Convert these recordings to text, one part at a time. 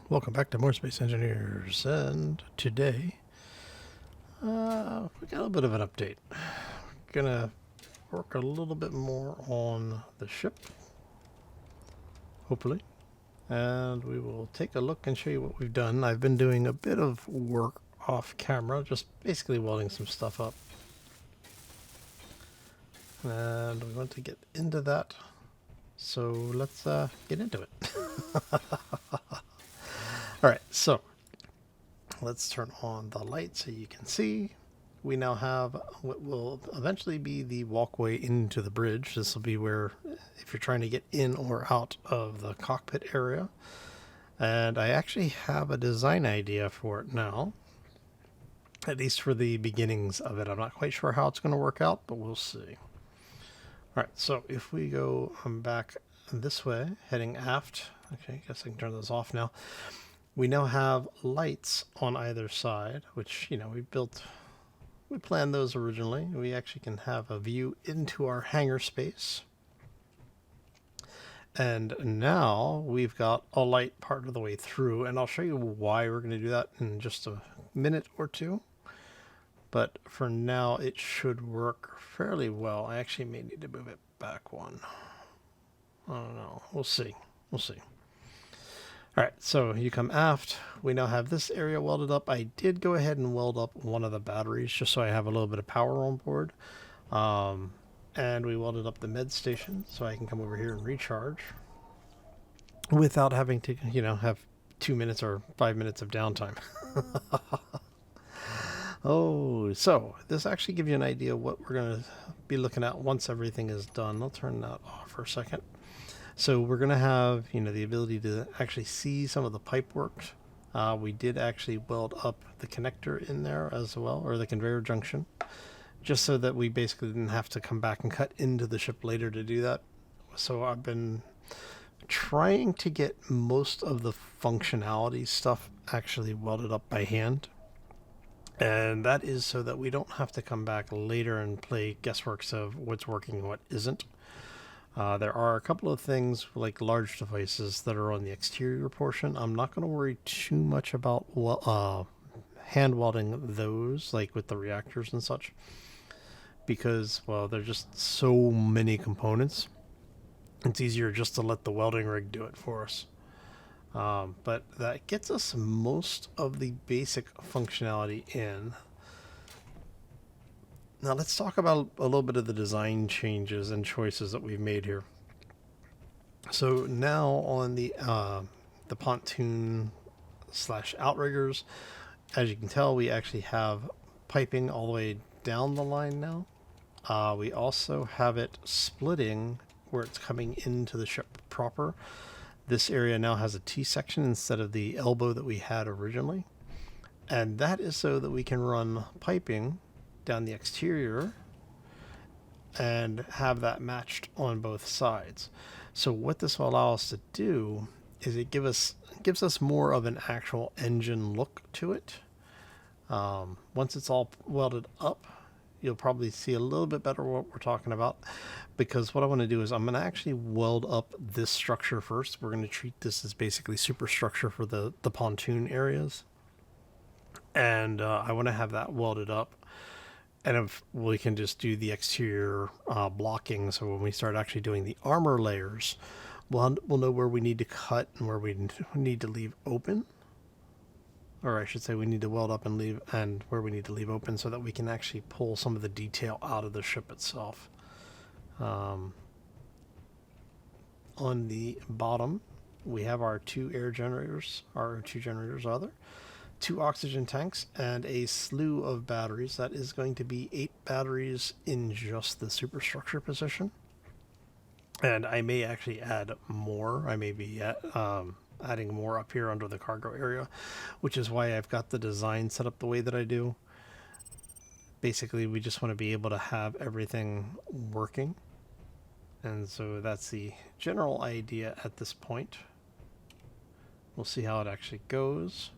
Welcome back to More Space Engineers, and today we got a little bit of an update. We're gonna work a little bit more on the ship, hopefully, and we will take a look and show you what we've done. I've been doing a bit of work off camera, just basically welding some stuff up, and we want to get into that, so let's get into it. Alright, so let's turn on the light so you can see. We now have what will eventually be the walkway into the bridge. This will be where, if you're trying to get in or out of the cockpit area. And I actually have a design idea for it now, at least for the beginnings of it. I'm not quite sure how it's going to work out, but we'll see. Alright, so if we go back this way, heading aft. Okay, I guess I can turn those off now. We now have lights on either side, which, you know, we planned those originally. We actually can have a view into our hangar space. And now we've got a light part of the way through, and I'll show you why we're going to do that in just a minute or two. But for now, it should work fairly well. I actually may need to move it back one. I don't know. We'll see. We'll see. Alright, so you come aft. We now have this area welded up. I did go ahead and weld up one of the batteries just so I have a little bit of power on board. And we welded up the med station so I can come over here and recharge without having to, you know, have 2 minutes or 5 minutes of downtime. Oh, so this actually gives you an idea of what we're going to be looking at once everything is done. I'll turn that off for a second. So we're going to have, you know, the ability to actually see some of the pipe work. We did actually weld up the connector in there as well, or the conveyor junction, just so that we basically didn't have to come back and cut into the ship later to do that. So I've been trying to get most of the functionality stuff actually welded up by hand. And that is so that we don't have to come back later and play guessworks of what's working and what isn't. There are a couple of things like large devices that are on the exterior portion. I'm not going to worry too much about hand welding those, like with the reactors and such, because, well, there's just so many components. It's easier just to let the welding rig do it for us. But that gets us most of the basic functionality in. Now let's talk about a little bit of the design changes and choices that we've made here. So now on the pontoon / outriggers, as you can tell, we actually have piping all the way down the line now. We also have it splitting where it's coming into the ship proper. This area now has a T-section instead of the elbow that we had originally. And that is so that we can run piping down the exterior and have that matched on both sides. So what this will allow us to do is it gives us more of an actual engine look to it. Once it's all welded up, you'll probably see a little bit better what we're talking about, because what I want to do is I'm going to actually weld up this structure first. We're going to treat this as basically superstructure for the pontoon areas, and I want to have that welded up. And if we can just do the exterior blocking, so when we start actually doing the armor layers, we'll know where we need to cut and where we need to leave open. Or I should say we need to weld up and leave, and where we need to leave open, so that we can actually pull some of the detail out of the ship itself. On the bottom, we have our two generators, 2 oxygen tanks, and a slew of batteries. That is going to be 8 batteries in just the superstructure position. And I may actually add more. I may be adding more up here under the cargo area, which is why I've got the design set up the way that I do. Basically, we just want to be able to have everything working. And so that's the general idea at this point. We'll see how it actually goes.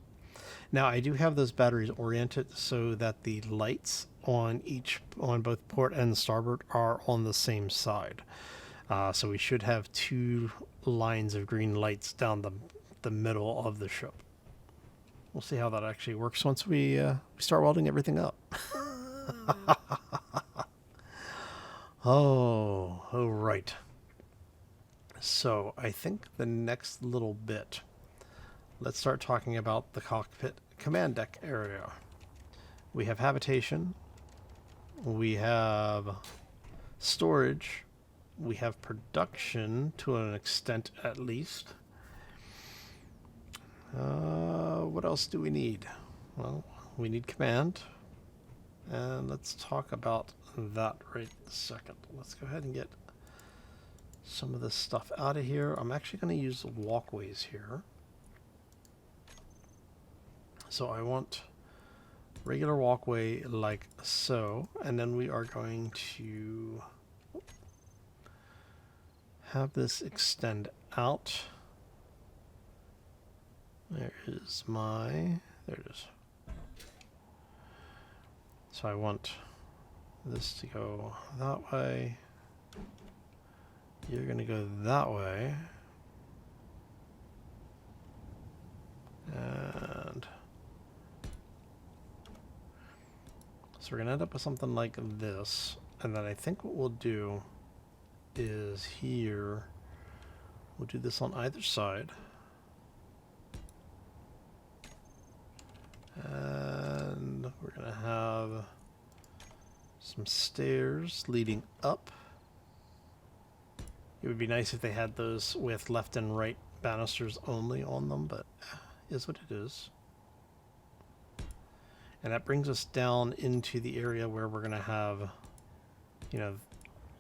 Now, I do have those batteries oriented so that the lights on both port and starboard are on the same side. So we should have 2 lines of green lights down the the middle of the ship. We'll see how that actually works once we start welding everything up. Oh, right. So I think the next little bit, let's start talking about the cockpit command deck area. We have habitation, we have storage, we have production to an extent at least. What else do we need? Well, we need command, and let's talk about that right this second. Let's go ahead and get some of this stuff out of here. I'm actually going to use walkways here. So I want regular walkway like so, and then we are going to have this extend out. There it is. So I want this to go that way. You're going to go that way. And so we're going to end up with something like this. And then I think what we'll do is here, we'll do this on either side. And we're going to have some stairs leading up. It would be nice if they had those with left and right banisters only on them, but is what it is. And that brings us down into the area where we're going to have, you know,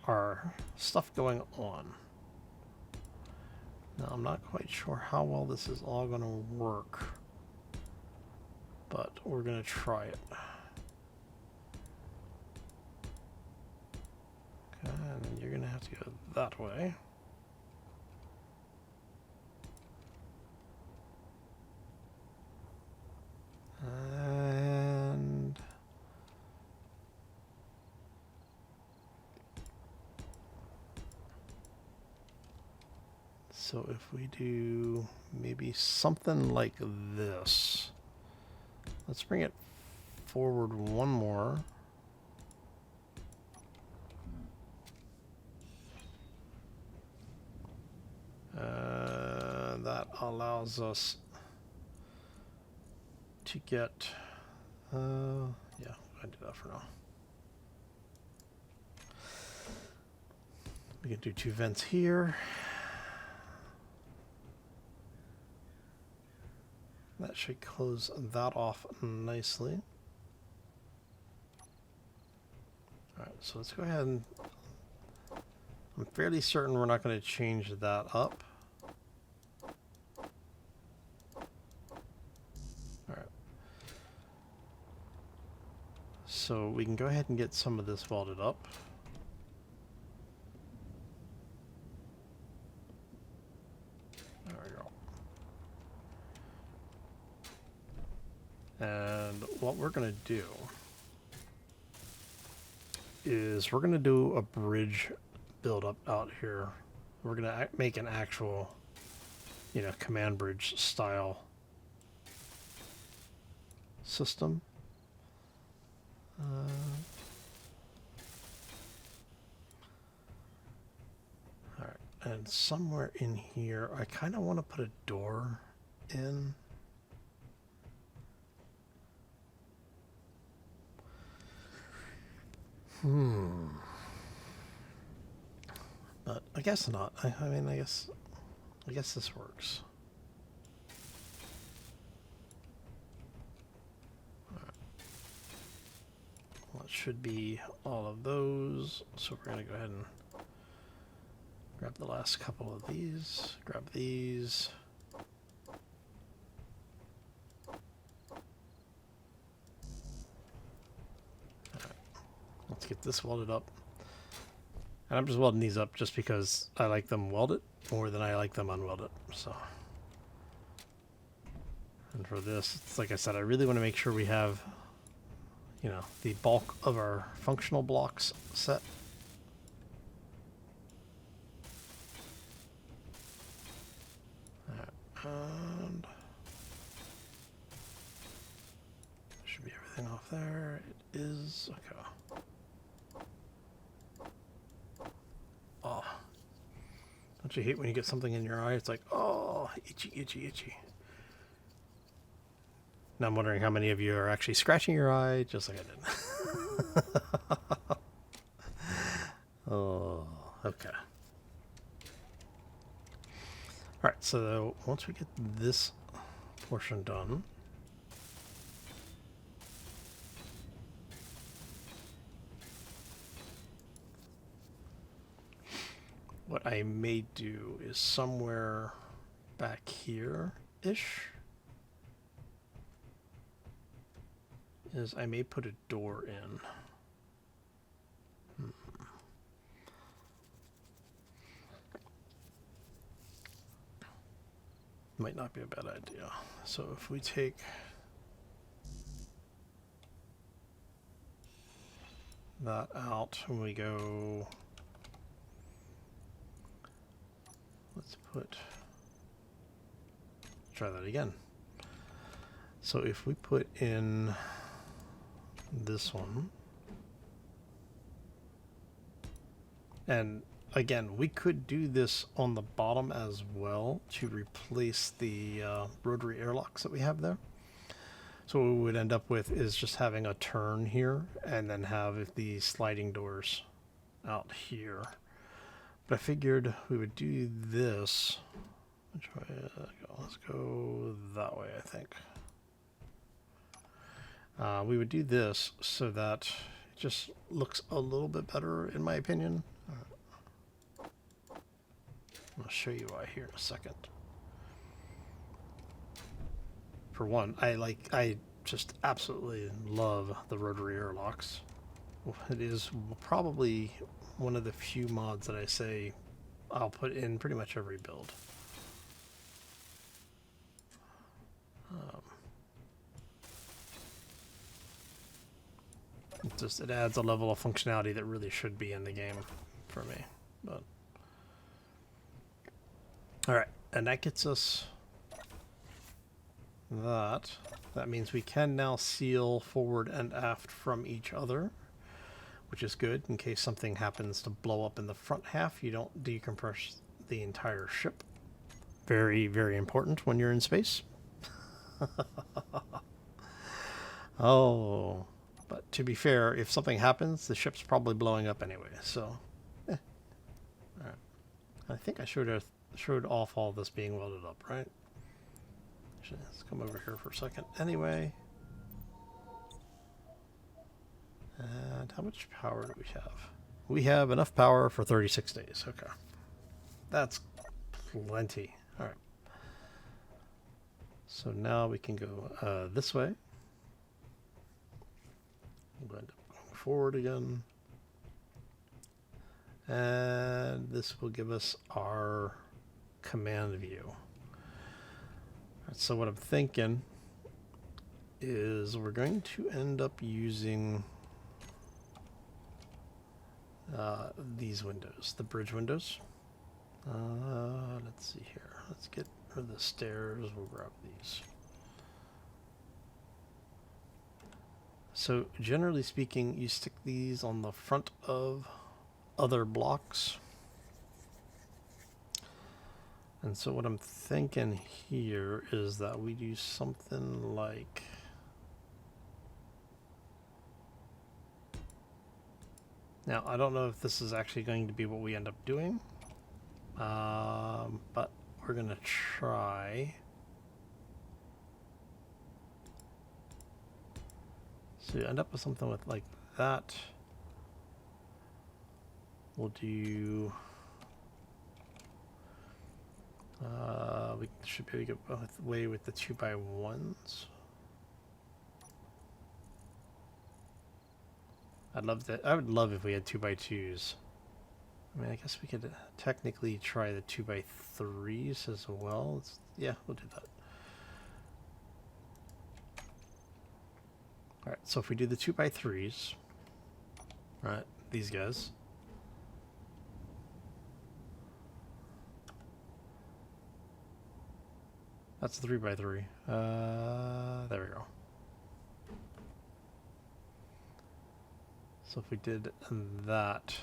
our stuff going on. Now, I'm not quite sure how well this is all going to work, but we're going to try it. Okay, and you're going to have to go that way. And so if we do maybe something like this, let's bring it forward one more. That allows us to get, yeah, I'll do that for now. We can do 2 vents here. That should close that off nicely. Alright, so let's go ahead and, I'm fairly certain we're not going to change that up. Alright. So we can go ahead and get some of this welded up. There we go. And what we're going to do is we're going to do a bridge build up out here. We're going to make an actual, you know, command bridge style system. Alright, and somewhere in here, I kind of want to put a door in. But I guess not. I mean, I guess this works. Well, it should be all of those. So we're going to go ahead and grab the last couple of these. Grab these. Alright. Let's get this welded up. And I'm just welding these up just because I like them welded more than I like them unwelded. So, and for this, it's like I said, I really want to make sure we have, you know, the bulk of our functional blocks set. everything off there? It is. Okay. Oh. Don't you hate when you get something in your eye? It's like, oh, itchy, itchy, itchy. Now I'm wondering how many of you are actually scratching your eye, just like I did. Oh, okay. Alright, so once we get this portion done, what I may do is somewhere back here-ish is I may put a door in. Might not be a bad idea. So if we take that out and we go, let's try that again. So if we put in this one, and again, we could do this on the bottom as well to replace the rotary airlocks that we have there. So what we would end up with is just having a turn here and then have the sliding doors out here. But I figured we would do this. Which way? Let's go that way, I think. We would do this so that it just looks a little bit better, in my opinion. I'll show you why here in a second. For one, I just absolutely love the rotary airlocks. It is probably one of the few mods that I say I'll put in pretty much every build. It adds a level of functionality that really should be in the game for me. But all right, and that gets us that. That means we can now seal forward and aft from each other, which is good in case something happens to blow up in the front half. You don't decompress the entire ship. Very, very important when you're in space. Oh, but to be fair, if something happens, the ship's probably blowing up anyway, so all right. I think I showed off all this being welded up, right? Let's come over here for a second anyway. And how much power do we have? We have enough power for 36 days. Okay. That's plenty. All right. So now we can go this way. We'll end up going forward again. And this will give us our command view. So what I'm thinking is we're going to end up using these windows, the bridge windows. Let's see here. Let's get rid of the stairs. We'll grab these. So generally speaking, you stick these on the front of other blocks. And so what I'm thinking here is that we do something like now, I don't know if this is actually going to be what we end up doing, but we're going to try. So you end up with something with like that. We'll do we should be able to get away with the 2x1s. I'd love that. I would love if we had 2x2s. I mean, I guess we could technically try the 2x3s as well. Yeah, we'll do that. All right, so if we do the 2x3s, right, these guys. That's 3x3. There we go. So if we did that,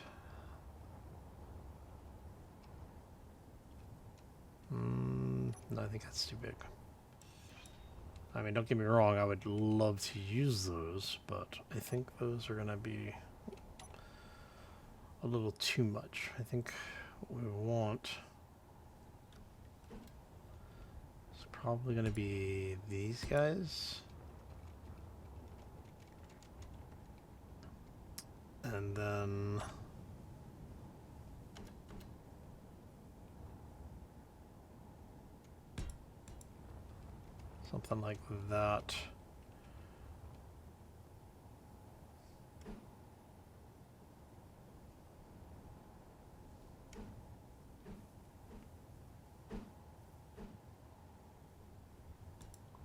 no, I think that's too big. I mean, don't get me wrong, I would love to use those, but I think those are going to be a little too much. I think what we want is probably going to be these guys. And then something like that.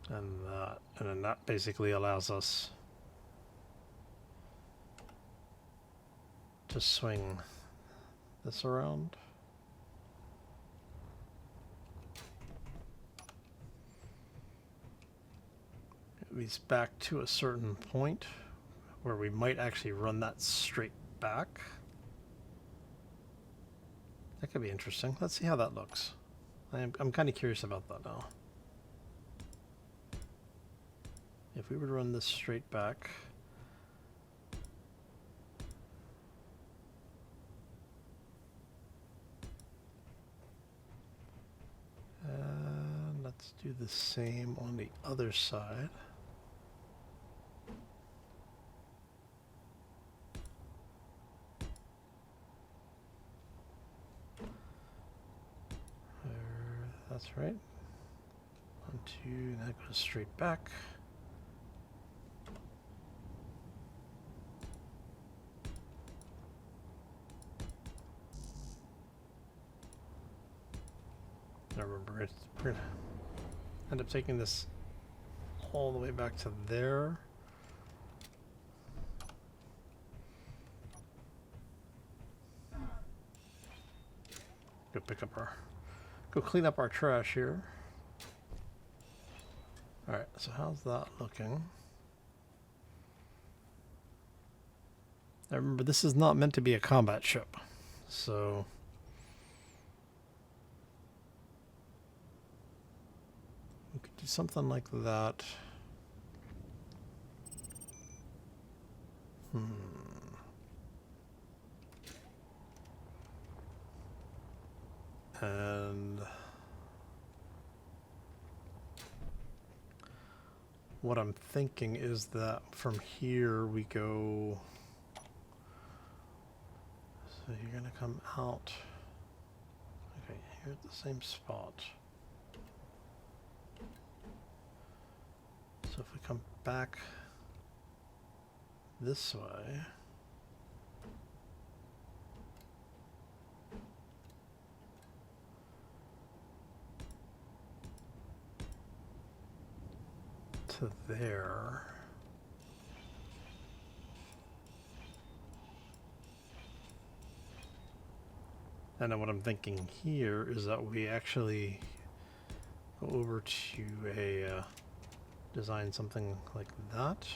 And that. And then that basically allows us to swing this around. At least back to a certain point where we might actually run that straight back. That could be interesting. Let's see how that looks. I'm kind of curious about that now. If we were to run this straight back, and let's do the same on the other side. That's right. 1, 2, that goes straight back. Now remember, we're gonna end up taking this all the way back to there. Go clean up our trash here. All right, so how's that looking? Now remember, this is not meant to be a combat ship, so we could do something like that. And what I'm thinking is that from here we go, so you're gonna come out, okay, here at the same spot. So if we come back this way, to there. And then what I'm thinking here is that we actually go over to a design something like that.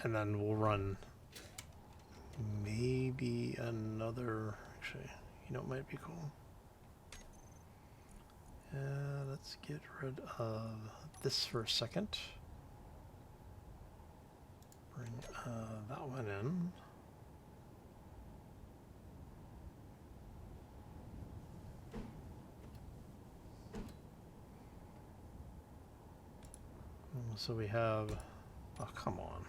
And then we'll run maybe another, actually, you know, it might be cool. Let's get rid of this for a second. Bring that one in. So we have, oh, come on.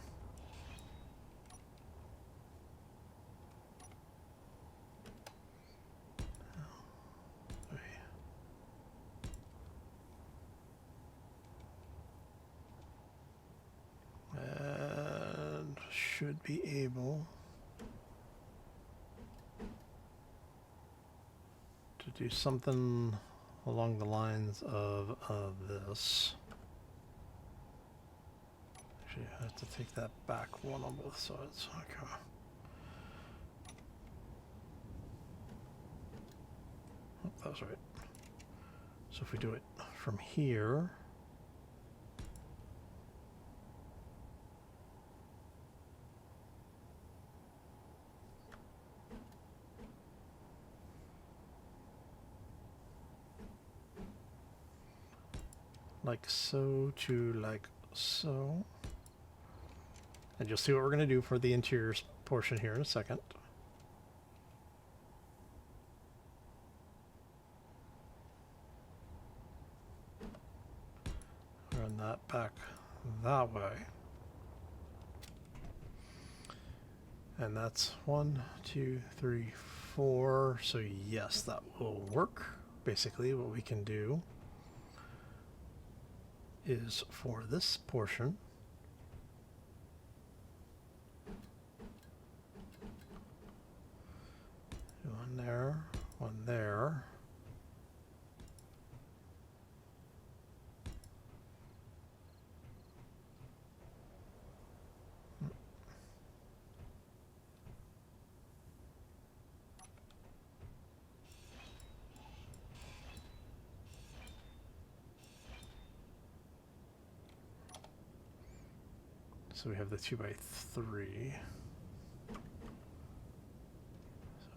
And should be able to do something along the lines of this. Actually, I have to take that back one on both sides. Okay. Oh, that was right. So if we do it from here, like so to like so. And you'll see what we're going to do for the interior portion here in a second. Run that back that way. And that's 1, 2, 3, 4. So yes, that will work. Basically, what we can do is for this portion, one there, one there. So we have the 2 by 3. So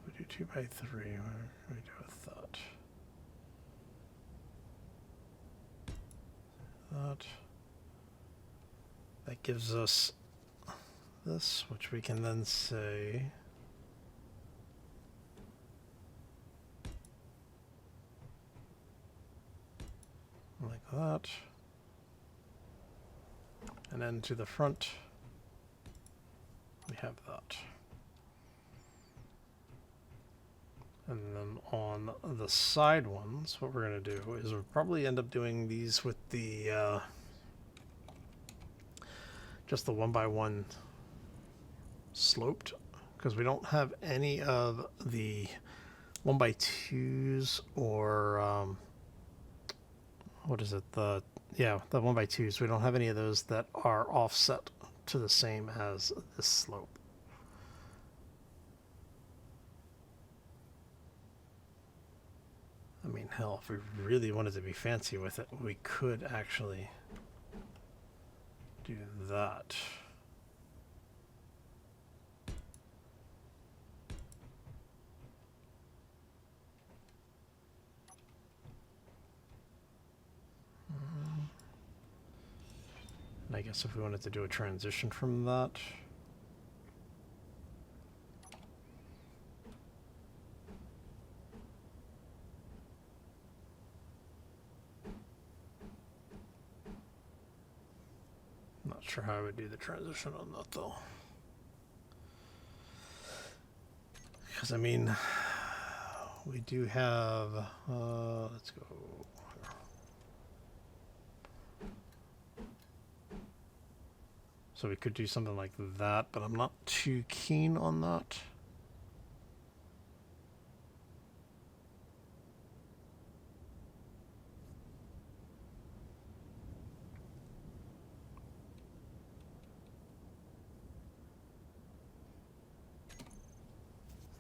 we do 2 by 3. What do we do with that? That gives us this, which we can then say like that. And then to the front, we have that. And then on the side ones, what we're going to do is we'll probably end up doing these with the just the 1 by 1 sloped, because we don't have any of the 1 by 2s or what is it, the 1 by 2s. We don't have any of those that are offset to the same as this slope. I mean, hell, if we really wanted to be fancy with it, we could actually do that. And I guess if we wanted to do a transition from that, I'm not sure how I would do the transition on that though. Because I mean, we do have, let's go. So we could do something like that, but I'm not too keen on that.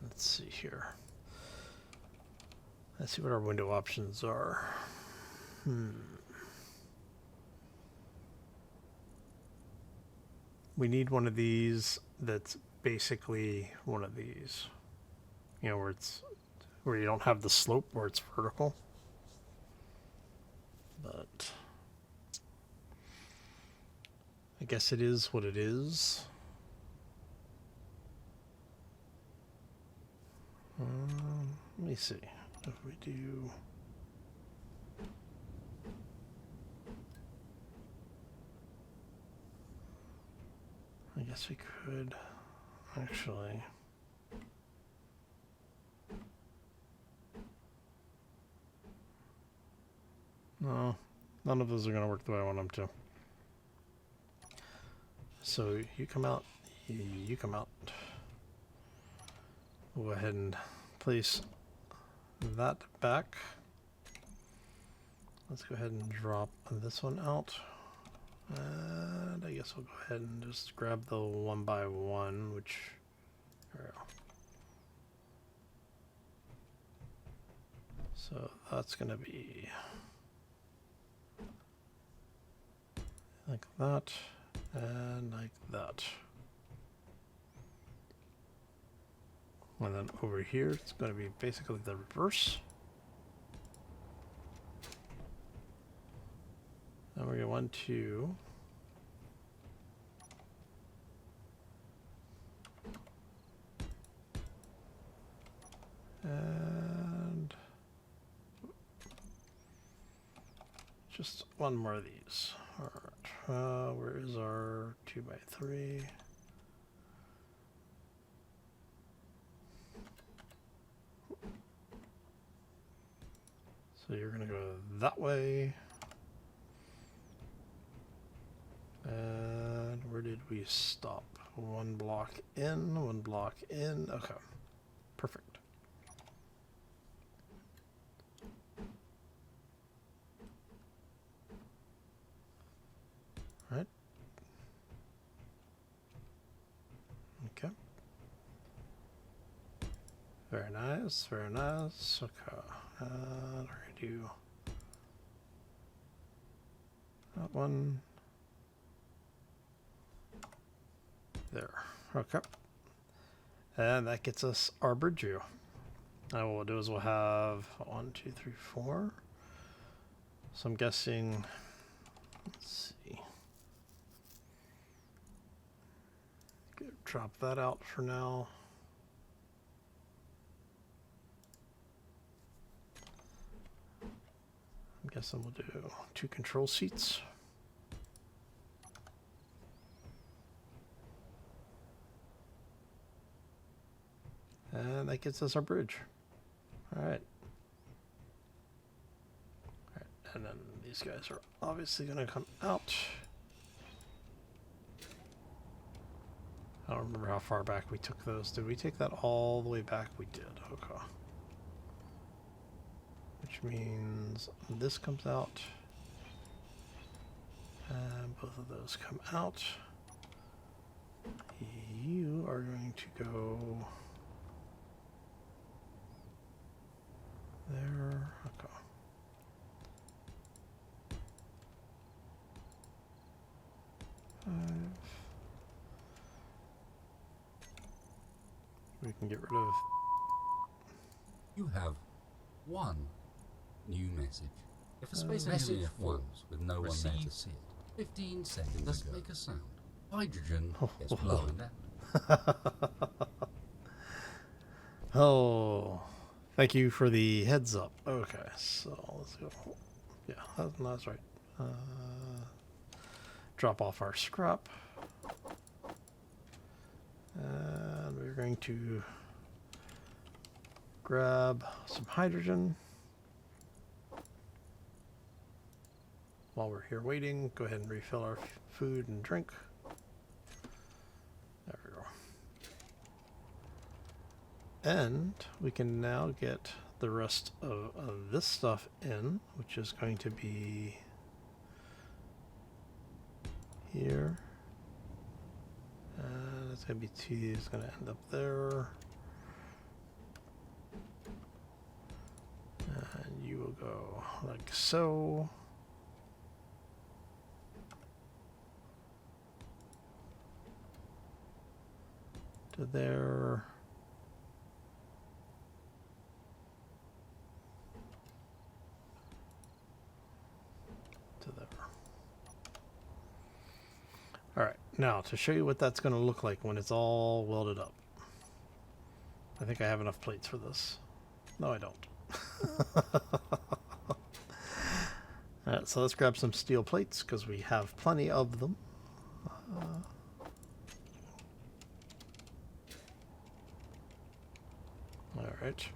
Let's see here. Let's see what our window options are. We need one of these that's basically one of these. You know, where you don't have the slope, where it's vertical. But I guess it is what it is. Let me see if we do. I guess we could actually. No, none of those are going to work the way I want them to. So you come out, you come out. We'll go ahead and place that back. Let's go ahead and drop this one out. And I guess we'll go ahead and just grab the 1 by 1, which, so that's going to be like that and like that. And then over here, it's going to be basically the reverse. want to and just one more of these. All right, where is our 2x3? So you're going to go that way. And where did we stop? One block in, one block in. Okay, perfect. All right. Okay. Very nice, very nice. Okay. We're going to do that one. There. Okay. And that gets us our bridge view. Now what we'll do is we'll have 1, 2, 3, 4. So I'm guessing, let's see. Drop that out for now. I'm guessing we'll do 2 control seats. And that gets us our bridge. All right. All right. And then these guys are obviously going to come out. I don't remember how far back we took those. Did we take that all the way back? We did. Okay. Which means this comes out. And both of those come out. You are going to go there. Okay. We can get rid of. You have one new message. If a space message forms with no one there to see it, 15 seconds let's make a sound. Hydrogen gets blown down. Oh, thank you for the heads up. Okay, so let's go. Yeah, that's right. Drop off our scrap. And we're going to grab some hydrogen. While we're here waiting, go ahead and refill our food and drink. There we go. And we can now get the rest of this stuff in, which is going to be here. And it's going to be T is going to end up there. And you will go like so. To there. To there. All right, now to show you what that's going to look like when it's all welded up. I think I have enough plates for this. No, I don't. All right, so let's grab some steel plates because we have plenty of them. All right.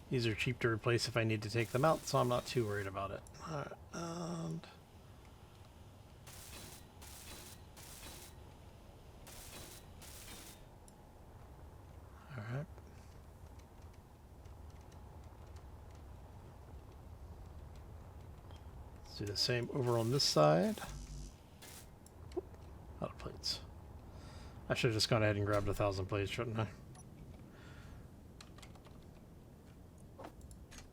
These are cheap to replace if I need to take them out, so I'm not too worried about it. All right, and all right. Let's do the same over on this side. Out of plates. I should have just gone ahead and grabbed 1,000 plates, shouldn't I?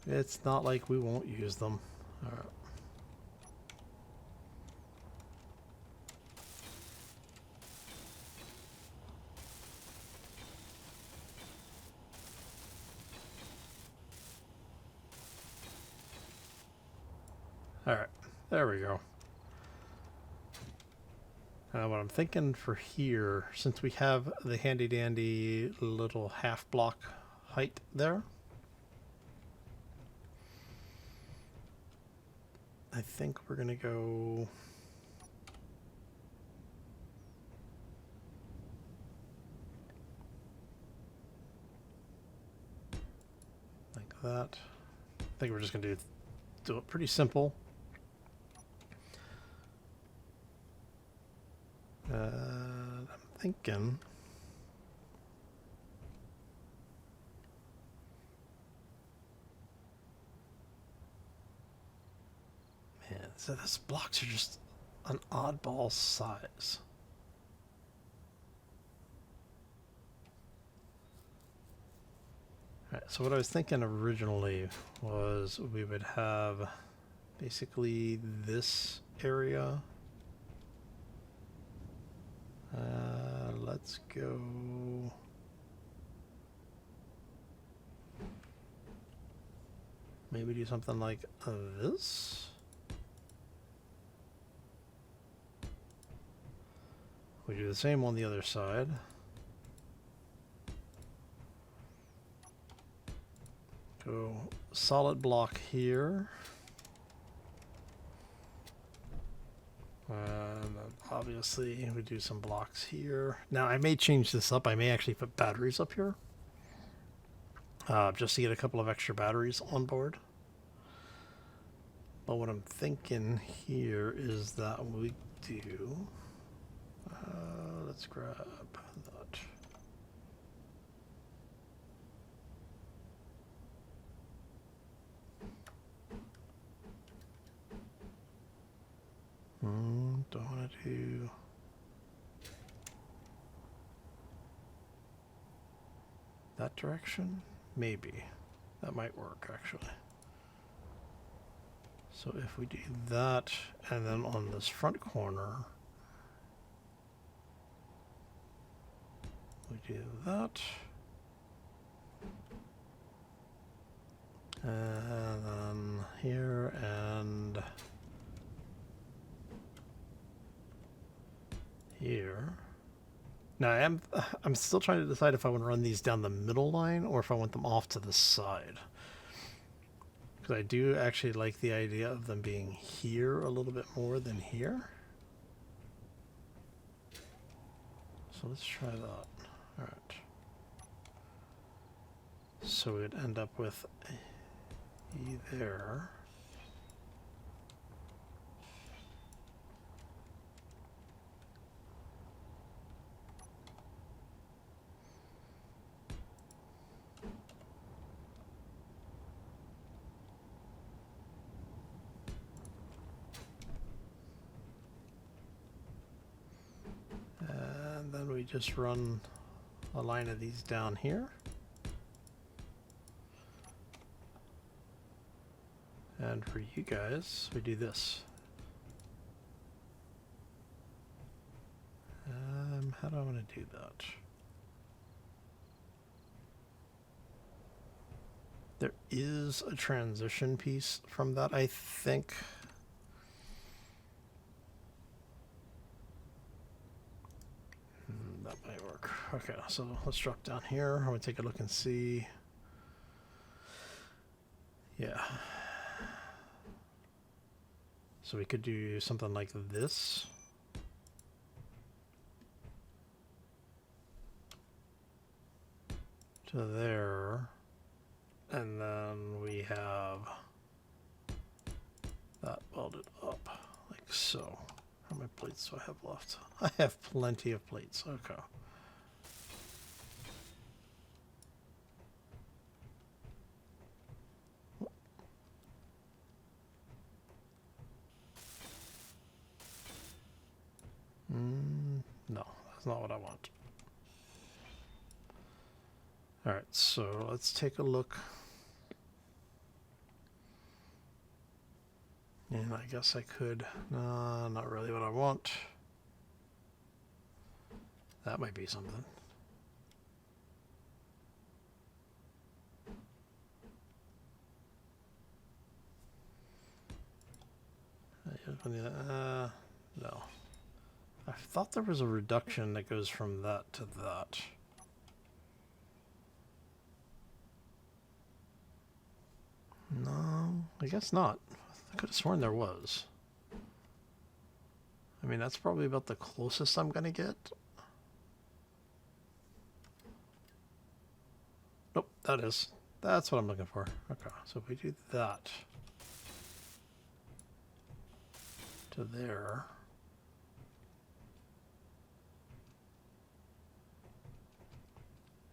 It's not like we won't use them. All right. There we go. What I'm thinking for here, since we have the handy dandy little half block height there, I think we're gonna go like that. I think we're just gonna do it pretty simple. I'm thinking man, so these blocks are just an oddball size. Alright, so what I was thinking originally was we would have basically this area. Let's go. Maybe do something like this. We do the same on the other side. Go solid block here. And obviously we do some blocks here. Now I may change this up. I may actually put batteries up here. Just to get a couple of extra batteries on board. But what I'm thinking here is that we do... let's grab that. Don't want to do... that direction? Maybe. That might work, actually. So if we do that, and then on this front corner, we do that. And then here, and here. Now I'm still trying to decide if I want to run these down the middle line or if I want them off to the side. Because I do actually like the idea of them being here a little bit more than here. So let's try that. Alright. So we'd end up with E there. And then we just run a line of these down here. And for you guys, we do this. How do I want to do that? There is a transition piece from that, I think. That might work. Okay, so let's drop down here. I'm going to take a look and see. Yeah. So we could do something like this. To there. And then we have that welded up like so. How many plates do I have left? I have plenty of plates. Okay. No, that's not what I want. All right, so let's take a look. And I guess I could, not really what I want. That might be something. No. I thought there was a reduction that goes from that to that. No, I guess not. I could have sworn there was. I mean, that's probably about the closest I'm going to get. Nope, that is. That's what I'm looking for. Okay, so if we do that to there.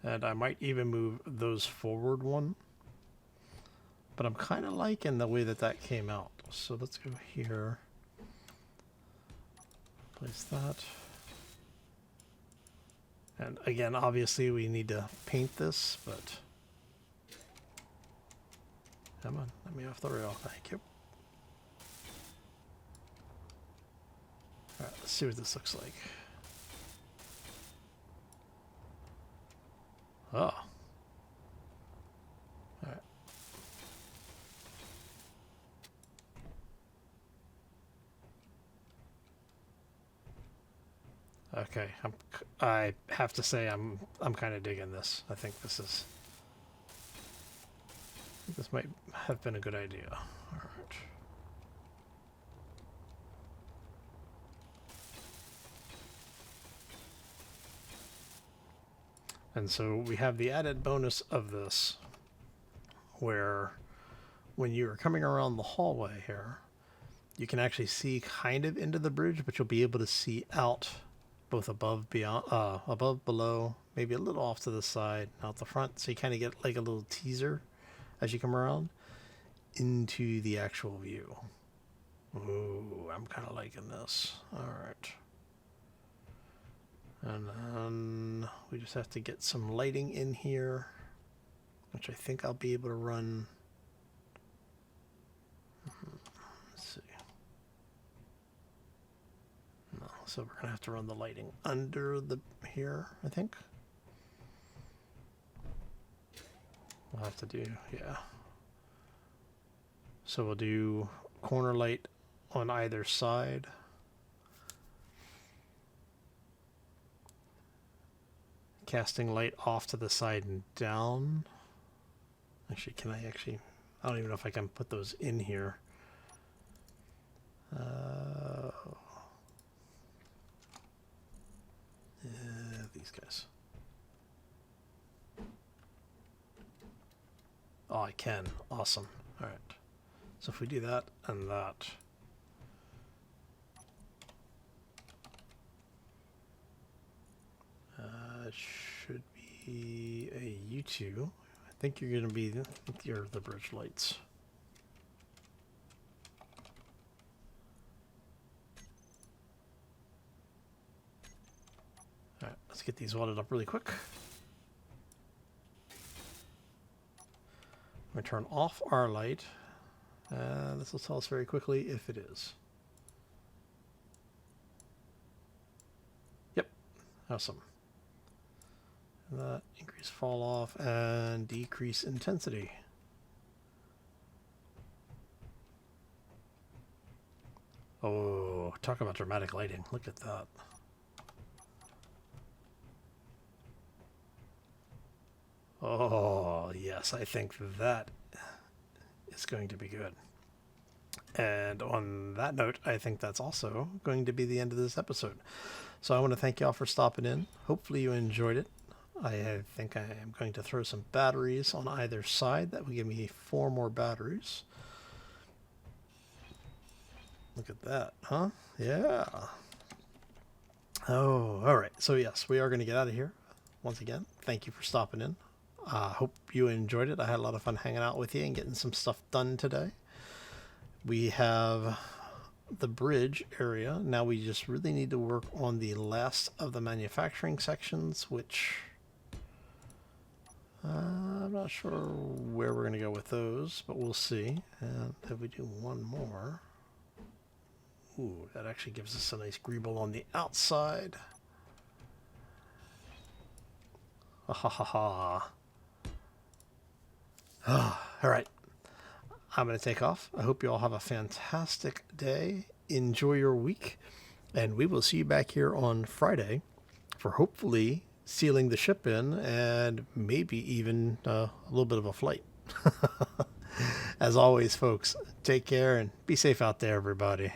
And I might even move those forward one. But I'm kind of liking the way that that came out. So let's go here. Place that. And again, obviously we need to paint this, but... Come on, let me off the rail. Thank you. Alright, let's see what this looks like. Oh. Alright. Okay, I have to say I'm kind of digging this. I think this might have been a good idea. All right. And so we have the added bonus of this, where when you're coming around the hallway here, you can actually see kind of into the bridge, but you'll be able to see out both above, beyond, above, below, maybe a little off to the side, out the front. So you kind of get like a little teaser as you come around into the actual view. Ooh, I'm kind of liking this. All right. And then we just have to get some lighting in here, which I think I'll be able to run. Let's see. No, so we're gonna have to run the lighting under the here, I think. We'll have to do, yeah. So we'll do corner light on either side. Casting light off to the side and down. Actually, can I actually... I don't even know if I can put those in here. These guys. Oh, I can. Awesome. All right. So if we do that and that... should be a U2. I think you're going to be the bridge lights. All right, let's get these welded up really quick. I'm going to turn off our light. This will tell us very quickly if it is. Yep, awesome. That increase fall off and decrease intensity. Oh, talk about dramatic lighting. Look at that. Oh, yes, I think that is going to be good. And on that note, I think that's also going to be the end of this episode. So I want to thank y'all for stopping in. Hopefully you enjoyed it. I think I am going to throw some batteries on either side. That will give me 4 more batteries. Look at that, huh? Yeah. Oh, all right. So yes, we are going to get out of here. Once again, thank you for stopping in. Hope you enjoyed it. I had a lot of fun hanging out with you and getting some stuff done today. We have the bridge area. Now we just really need to work on the last of the manufacturing sections, which... I'm not sure where we're going to go with those, but we'll see. And if we do one more... Ooh, that actually gives us a nice greeble on the outside. Ha ha ha ha. All right. I'm going to take off. I hope you all have a fantastic day. enjoy your week, and we will see you back here on Friday for hopefully sealing the ship in and maybe even a little bit of a flight. As always, folks, take care and be safe out there, everybody.